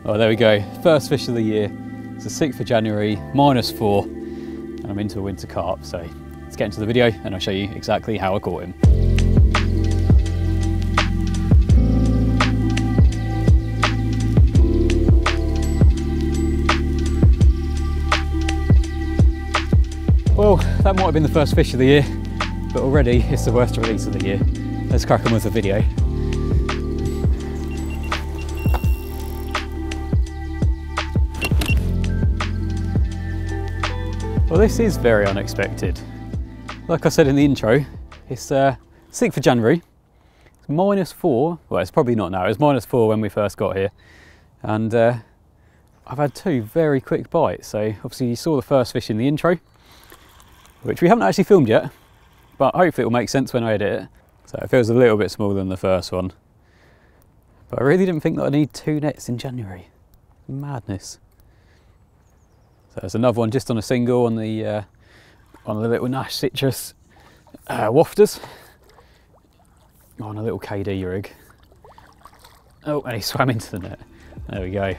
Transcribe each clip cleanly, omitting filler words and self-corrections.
Oh, there we go. First fish of the year. It's the 6th of January, -4, and I'm into a winter carp. So let's get into the video and I'll show you exactly how I caught him. Well, that might have been the first fish of the year, but already it's the worst release of the year. Let's crack on with the video. Well, this is very unexpected. Like I said in the intro, it's 6th of January, it's -4, well it's probably not now, it was -4 when we first got here. And I've had 2 very quick bites. So obviously you saw the first fish in the intro, which we haven't actually filmed yet, but hopefully it will make sense when I edit it. So it feels a little bit smaller than the first one. But I really didn't think that I need 2 nets in January. Madness. So there's another one just on a single on the little 𝗃𝗵𝗶𝗀𝗲 wafters on a little KD rig. Oh, and he swam into the net. There we go.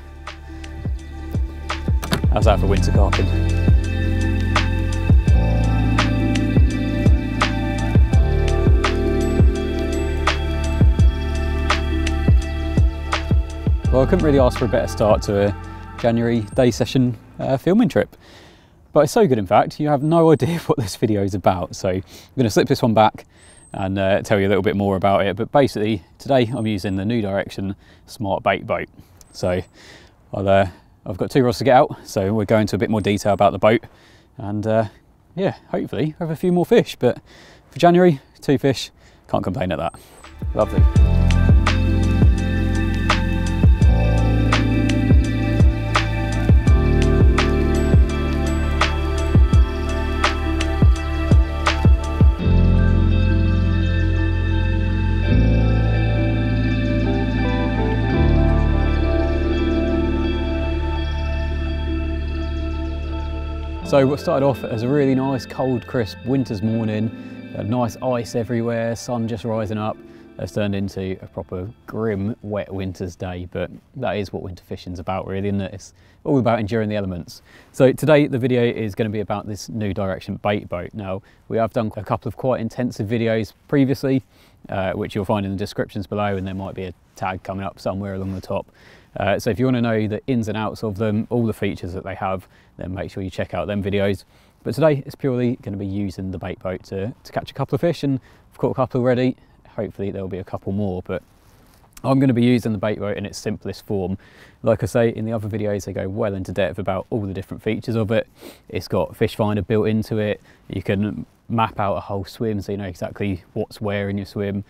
How's that for winter carping? Well, I couldn't really ask for a better start to a January day session filming trip. But it's so good, in fact, you have no idea what this video is about. So I'm going to slip this one back and tell you a little bit more about it. But basically, today I'm using the New Direction Smart Bait Boat. So I've got 2 rods to get out, so we'll go into a bit more detail about the boat. And yeah, hopefully have a few more fish. But for January, 2 fish, can't complain at that. Lovely. So what started off as a really nice, cold, crisp winter's morning, nice ice everywhere, sun just rising up, has turned into a proper grim, wet winter's day. But that is what winter fishing's about, really, isn't it? It's all about enduring the elements. So today the video is going to be about this New Direction bait boat. Now, we have done a couple of quite intensive videos previously, which you'll find in the descriptions below, and there might be a tag coming up somewhere along the top. So if you want to know the ins and outs of them, all the features that they have, then make sure you check out them videos. But today it's purely going to be using the bait boat to catch a couple of fish, and I've caught a couple already. Hopefully there'll be a couple more, but I'm going to be using the bait boat in its simplest form. Like I say, in the other videos they go well into depth about all the different features of it. It's got fish finder built into it. You can map out a whole swim so you know exactly what's where in your swim.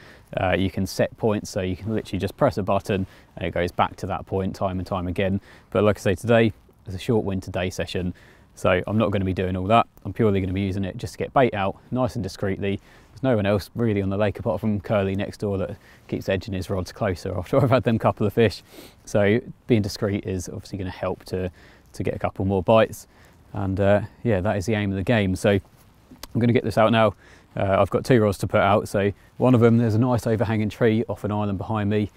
You can set points, so you can literally just press a button and it goes back to that point time and time again. But like I say, today is a short winter day session, so I'm not going to be doing all that. I'm purely going to be using it just to get bait out nice and discreetly. There's no one else really on the lake apart from 𝗃𝗶𝗱𝗲 next door that keeps edging his rods closer after I've had them couple of fish. So being discreet is obviously going to help to get a couple more bites. And yeah, that is the aim of the game. So I'm going to get this out now. I've got 2 rods to put out. So one of them, there's a nice overhanging tree off an island behind me,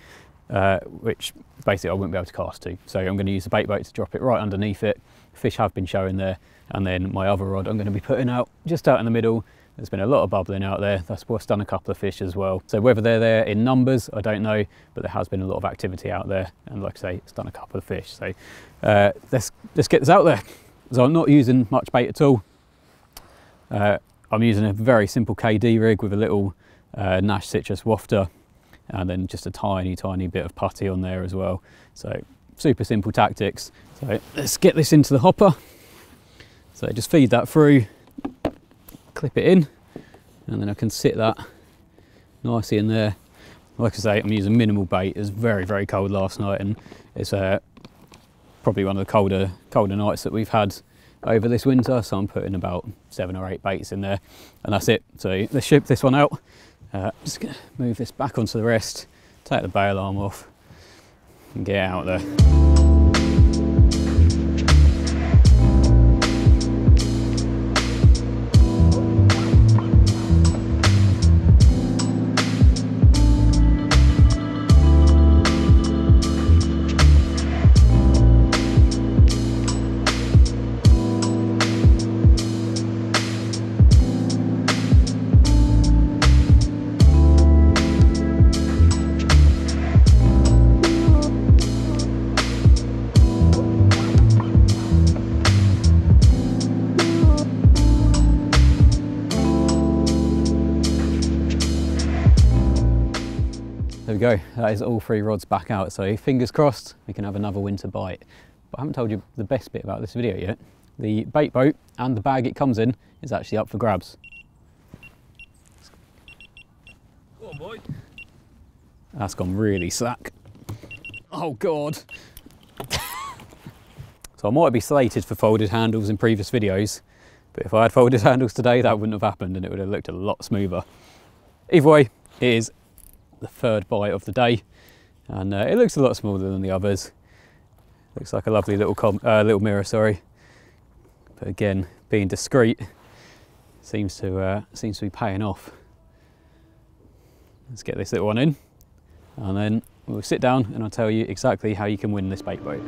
which basically I wouldn't be able to cast to. So I'm going to use the bait boat to drop it right underneath it. Fish have been showing there. And then my other rod I'm going to be putting out just out in the middle. There's been a lot of bubbling out there. That's what's done a couple of fish as well. So whether they're there in numbers, I don't know, but there has been a lot of activity out there. And like I say, it's done a couple of fish. So let's get this out there. So I'm not using much bait at all. I'm using a very simple KD rig with a little 𝗃𝗵𝗶𝗀𝗲 wafter, and then just a tiny bit of putty on there as well. So super simple tactics. So let's get this into the hopper. So just feed that through, clip it in, and then I can sit that nicely in there. Like I say, I'm using minimal bait. It was very cold last night, and it's probably one of the colder nights that we've had over this winter. So I'm putting about 7 or 8 baits in there, and that's it. So let's ship this one out. Just gonna move this back onto the rest, take the bail arm off, and get out there. we go, that is all 3 rods back out, so fingers crossed we can have another winter bite. But I haven't told you the best bit about this video yet. The bait boat and the bag it comes in is actually up for grabs. Go on, boy. That's gone really slack. Oh God. So I might be slated for folded handles in previous videos, but if I had folded handles today, that wouldn't have happened and it would have looked a lot smoother. Either way, it is the 3rd bite of the day, and it looks a lot smaller than the others. Looks like a lovely little mirror, sorry. But again, being discreet seems to be paying off. Let's get this little one in, and then we'll sit down and I'll tell you exactly how you can win this bait boat.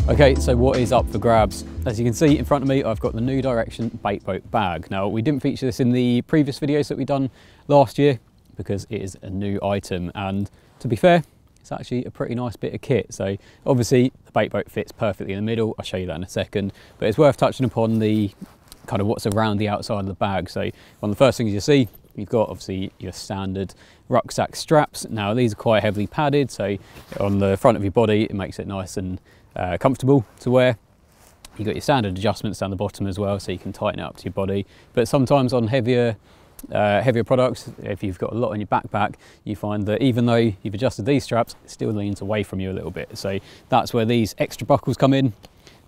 Okay, so what is up for grabs? As you can see in front of me, I've got the New Direction bait boat bag. Now, we didn't feature this in the previous videos that we've done last year because it is a new item, and to be fair, it's actually a pretty nice bit of kit. So obviously the bait boat fits perfectly in the middle. I'll show you that in a second, but it's worth touching upon the kind of what's around the outside of the bag. So one of the first things you see, you've got obviously your standard rucksack straps. Now these are quite heavily padded, so on the front of your body it makes it nice and comfortable to wear. You've got your standard adjustments down the bottom as well, so you can tighten it up to your body. But sometimes on heavier products, if you've got a lot on your backpack, you find that even though you've adjusted these straps, it still leans away from you a little bit. So that's where these extra buckles come in.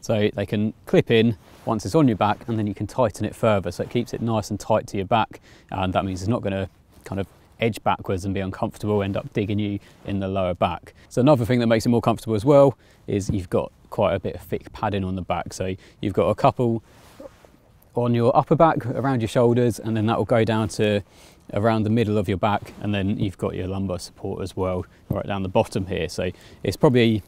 So they can clip in once it's on your back, and then you can tighten it further, so it keeps it nice and tight to your back, and that means it's not going to kind of edge backwards and be uncomfortable, end up digging you in the lower back. So another thing that makes it more comfortable as well is you've got quite a bit of thick padding on the back. So you've got a couple on your upper back around your shoulders, and then that will go down to around the middle of your back, and then you've got your lumbar support as well right down the bottom here. So it's probably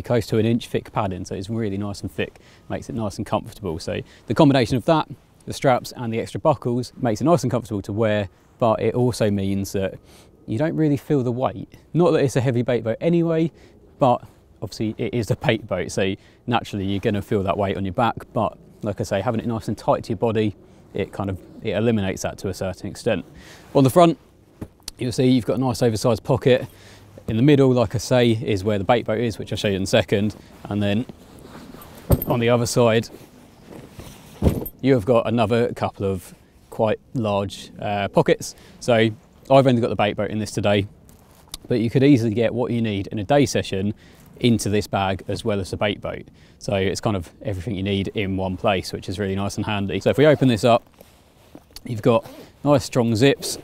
close to 1 inch thick padding, so it's really nice and thick, makes it nice and comfortable. So the combination of that, the straps and the extra buckles, makes it nice and comfortable to wear, but it also means that you don't really feel the weight. Not that it's a heavy bait boat anyway, but obviously it is a bait boat, so naturally you're going to feel that weight on your back. But like I say, having it nice and tight to your body, it eliminates that to a certain extent. On the front, you'll see you've got a nice oversized pocket. In the middle, like I say, is where the bait boat is, which I'll show you in a second. And then on the other side, you have got another couple of quite large pockets. So I've only got the bait boat in this today, but you could easily get what you need in a day session into this bag as well as the bait boat. So it's kind of everything you need in one place, which is really nice and handy. So if we open this up, you've got nice strong zips,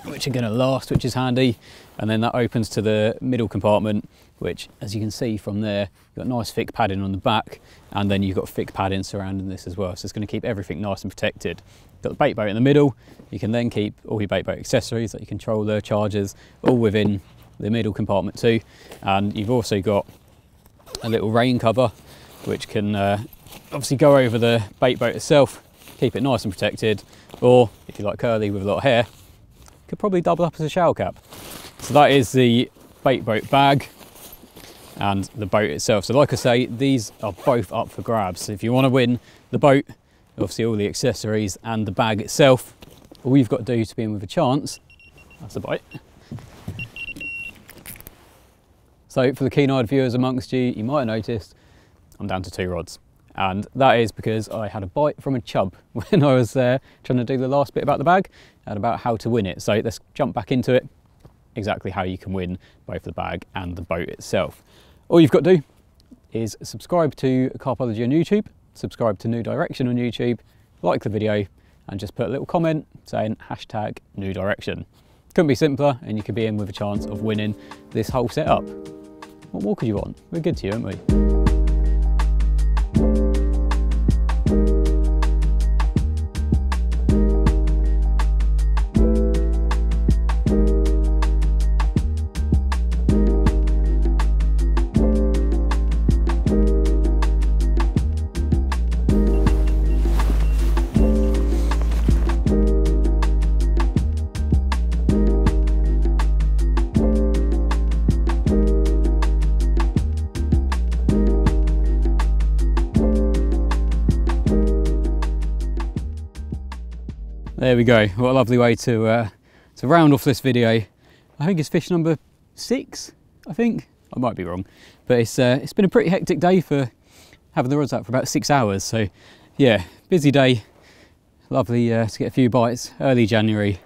which are going to last, which is handy. And then that opens to the middle compartment, which, as you can see from there, you've got nice thick padding on the back, and then you've got thick padding surrounding this as well. So it's going to keep everything nice and protected. You've got the bait boat in the middle. You can then keep all your bait boat accessories, like your controller, chargers, all within the middle compartment too. And you've also got a little rain cover, which can obviously go over the bait boat itself, keep it nice and protected. Or if you like curly with a lot of hair, could probably double up as a shower cap. So that is the bait boat bag and the boat itself. So like I say, these are both up for grabs. So if you want to win the boat, obviously all the accessories and the bag itself, all you've got to do to be in with a chance, that's the bite. So for the keen-eyed viewers amongst you, you might have noticed I'm down to 2 rods. And that is because I had a bite from a chub when I was trying to do the last bit about the bag and about how to win it. So let's jump back into it, exactly how you can win both the bag and the boat itself. All you've got to do is subscribe to CARPology on YouTube, subscribe to New Direction on YouTube, like the video, and just put a little comment saying #NewDirection. Couldn't be simpler, and you could be in with a chance of winning this whole setup. What more could you want? We're good to you, aren't we? There we go. What a lovely way to round off this video. I think it's fish number 6, I think. I might be wrong. But it's been a pretty hectic day for having the rods out for about 6 hours. So yeah, busy day. Lovely to get a few bites early January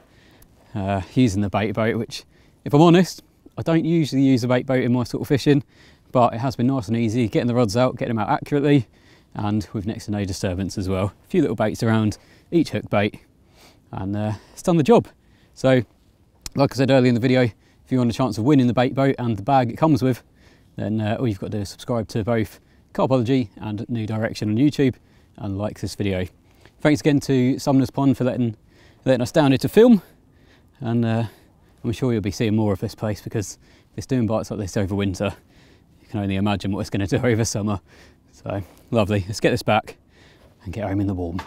using the bait boat, which, if I'm honest, I don't usually use a bait boat in my sort of fishing, but it has been nice and easy getting the rods out, getting them out accurately, and with next to no disturbance as well. A few little baits around each hook bait, and it's done the job. So, like I said earlier in the video, if you want a chance of winning the bait boat and the bag it comes with, then all you've got to do is subscribe to both CARPology and New Direction on YouTube, and like this video. Thanks again to 𝘁𝗵𝗶𝗀 for letting us down here to film, and I'm sure you'll be seeing more of this place, because if it's doing bites like this over winter, you can only imagine what it's going to do over summer. So lovely. Let's get this back and get home in the warm.